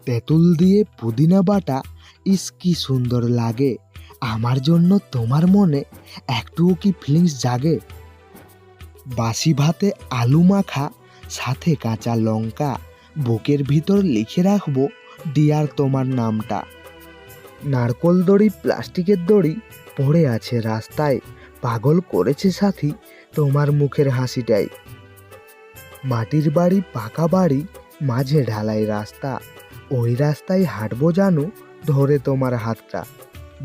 তেঁতুল দিয়ে পুদিনা বাটা, ইস কি সুন্দর লাগে। আমার জন্য তোমার মনে একটুও কি ফিলিংস জাগে? বাসি ভাতে আলু মাখা, সাথে কাঁচা লঙ্কা, বুকের ভিতর লিখে রাখবো ডিয়ার তোমার নামটা। নারকোল দড়ি, প্লাস্টিকের দড়ি পড়ে আছে রাস্তায়, পাগল করেছে সাথী তোমার মুখের হাসিটাই। মাটির বাড়ি, পাকা বাড়ি, মাঝে ঢালাই রাস্তা, ওই রাস্তায় হাঁটবো জানো ধরে তোমার হাতটা।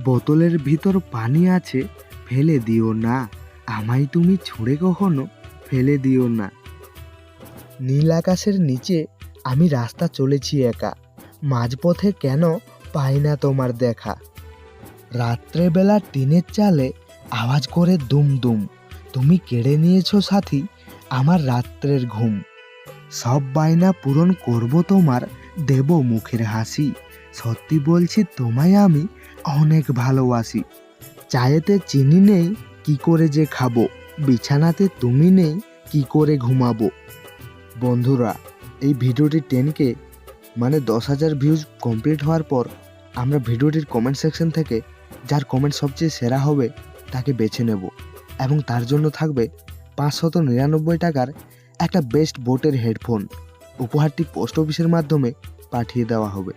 বোতলের ভিতর পানি আছে, ফেলে দিও না, আমায় তুমি ছুঁড়ে কখনো ফেলে দিও না। নীল আকাশের নিচে আমি রাস্তা চলেছি একা, মাঝপথে কেন পাই না তোমার দেখা। রাত্রেবেলা টিনের চালে আওয়াজ করে দুম দুম, তুমি কেড়ে নিয়েছো সাথী আমার রাত্রের ঘুম। সব বায়না পূরণ করব তোমার, দেব মুখের হাসি, সত্যি বলছি তোমায় আমি অনেক ভালোবাসি। চায়েতে চিনি নেই, কি করে যে খাবো, বিছানাতে তুমি নেই, কি করে ঘুমাবো। বন্ধুরা, এই ভিডিওটি 10K মানে 10,000 ভিউজ কমপ্লিট হওয়ার পর আমরা ভিডিওটির কমেন্ট সেকশন থেকে যার কমেন্ট সবচেয়ে সেরা হবে তাকে বেছে নেব, এবং তার জন্য থাকবে 599 টাকার একটা বেস্ট বোটের হেডফোন। উপহারটি পোস্ট অফিসের মাধ্যমে পাঠিয়ে দেওয়া হবে।